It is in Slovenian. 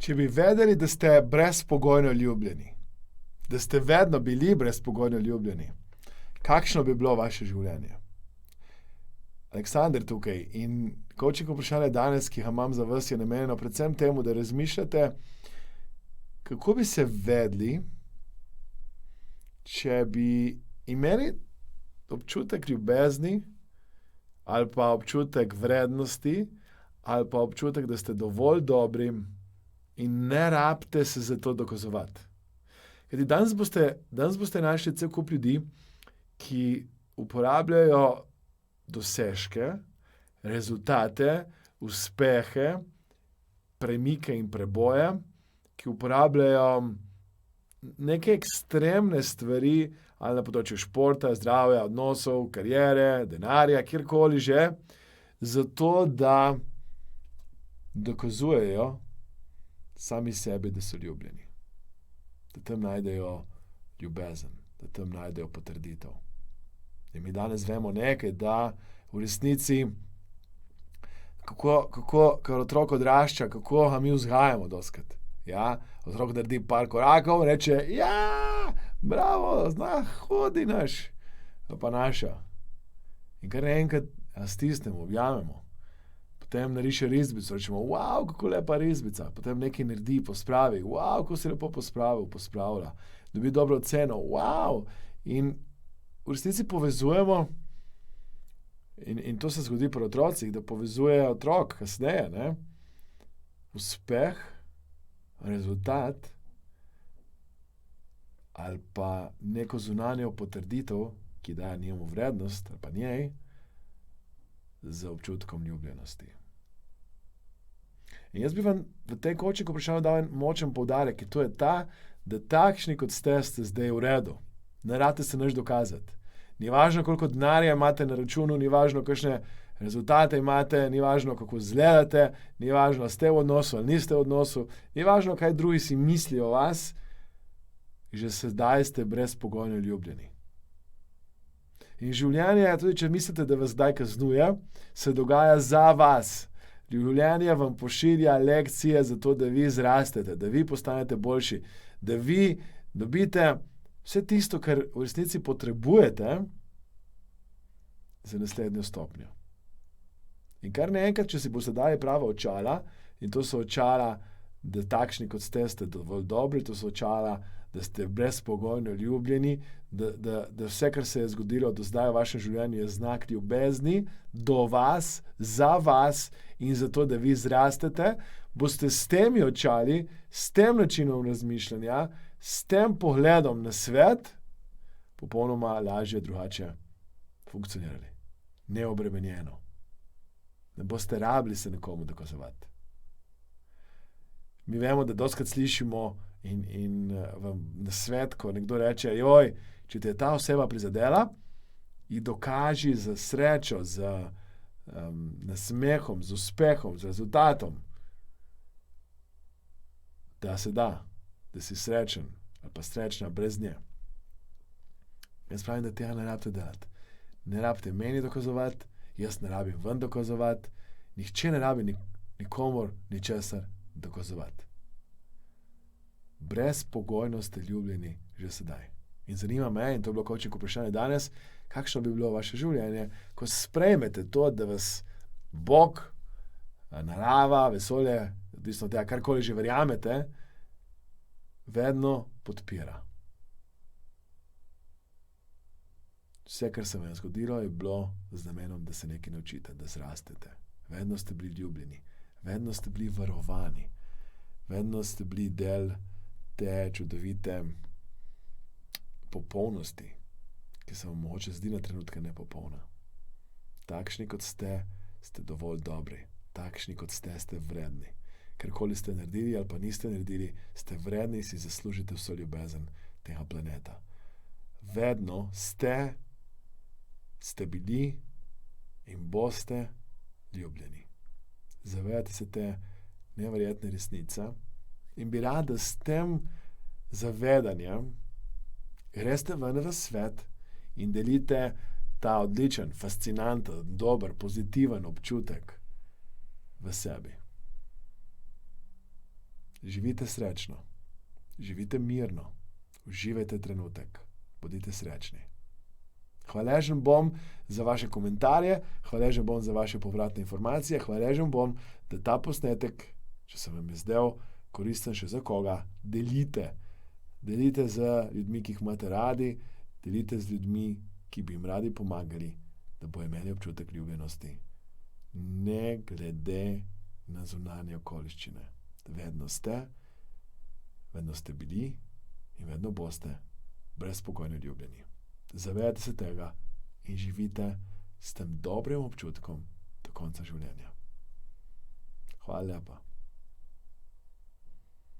Če bi vedeli, da ste brezpogojno ljubljeni, da ste vedno bili brezpogojno ljubljeni, kakšno bi bilo vaše življenje? Aleksander tukaj in coaching vprašanje danes, ki ga imam za vas, je namenjeno predvsem temu, da razmišljate, kako bi se vedli, če bi imeli občutek ljubezni ali pa občutek vrednosti ali pa občutek, da ste dovolj dobri in ne rabite se za to dokazovati. Kajti danes boste našli cel kup ljudi, ki uporabljajo dosežke, rezultate, uspehe, premike in preboje, ki uporabljajo neke ekstremne stvari, ali na področju športa, zdravja, odnosov, kariere, denarja, kjerkoli že, zato da dokazujejo sami sebi, da so ljubljeni. Da tam najdejo ljubezen, da tam najdejo potrditev. In mi danes vemo nekaj, da v resnici, ko otrok odrašča, kako ga mi vzgajamo doskrat. Ja, otrok naredi par korakov, reče, ja, bravo, zna, hodi naš, pa naša. In kar enkrat stisnemo, objamemo. Potem nariše risbico, rečemo, wow, kako lepa risbica. Potem nekaj naredi, pospravi, wow, kako si lepo pospravlja. Dobi dobro oceno, wow. In v resnici povezujemo, in to se zgodi pri otrocih, da povezuje otrok kasneje, ne? Uspeh, rezultat ali pa neko zunanjo potrditev, ki daje njemu vrednost ali pa njej, z občutkom ljubljenosti. In jaz bi vam v tej coachingu vprašanju dal en močen poudarek, in to je ta, da takšni kot ste zdaj v redu. Ne rabite se nič dokazati. Ni važno, koliko denarja imate na računu, ni važno, kakšne rezultate imate, ni važno, kako izgledate, ni važno, ste v odnosu ali niste v odnosu, ni važno, kaj drugi si mislijo o vas, že sedaj ste brezpogojno ljubljeni. In življenje, tudi če mislite, da vas zdaj kaznuje, se dogaja za vas. Življenje vam pošilja lekcije za to, da vi zrastete, da vi postanete boljši, da vi dobite vse tisto, kar v resnici potrebujete za naslednjo stopnjo. In kar naenkrat, če si boste dali prava očala, in to so očala, da takšni kot ste dovolj dobri, to so očala, da ste brezpogojno ljubljeni, da vse, kar se je zgodilo do zdaj v vašem življenju, je znak ljubezni do vas, za vas in za to, da vi zrastete, boste s temi očali, s tem načinom razmišljanja, s tem pogledom na svet popolnoma lažje, drugače funkcionirali. Neobremenjeno. Ne boste rabili se nekomu dokazovati. Mi vemo, da dostikrat slišimo in na svet, ko nekdo reče, joj, če te je ta oseba prizadela, ji dokaži z srečo, z nasmehom, z uspehom, z rezultatom, da se da si srečen ali pa srečna brez nje. Jaz pravim, da tega ne rabite delati. Ne rabite meni dokazovati, jaz ne rabim vam dokazovati, nihče ne rabi nikomor ničesar dokazovati. Brezpogojno ste ljubljeni že sedaj. In zanima me, in to je bilo coaching vprašanje danes, kakšno bi bilo vaše življenje, ko sprejmete to, da vas Bog, narava, vesolje, odvisno od tega, karkoli že verjamete, vedno podpira. Vse, kar se vam je zgodilo, je bilo z namenom, da se nekaj naučite, da zrastete. Vedno ste bili ljubljeni, vedno ste bili varovani, vedno ste bili del te čudovite popolnosti, ki se vam mogoče zdi na trenutke nepopolna. Takšni kot ste dovolj dobri. Takšni kot ste vredni. Karkoli ste naredili ali pa niste naredili, ste vredni in si zaslužite vso ljubezen tega planeta. Vedno ste bili in boste ljubljeni. Zavedajte se te neverjetne resnice in bi rad, da s tem zavedanjem greste ven v svet in delite ta odličen, fascinanten, dober, pozitiven občutek v sebi. živite srečno, živite mirno, uživajte trenutek, bodite srečni. Hvaležen bom za vaše komentarje, hvaležen bom za vaše povratne informacije, hvaležen bom, da ta posnetek, če se vam je zdel koristen še za koga, delite. Delite z ljudmi, ki jih imate radi, delite z ljudmi, ki bi jim radi pomagali, da bojo imeli občutek ljubljenosti. Ne glede na zunanje okoliščine. Vedno ste bili in vedno boste brezpogojno ljubljeni. Zavedajte se tega in živite s tem dobrim občutkom do konca življenja. Hvala lepa.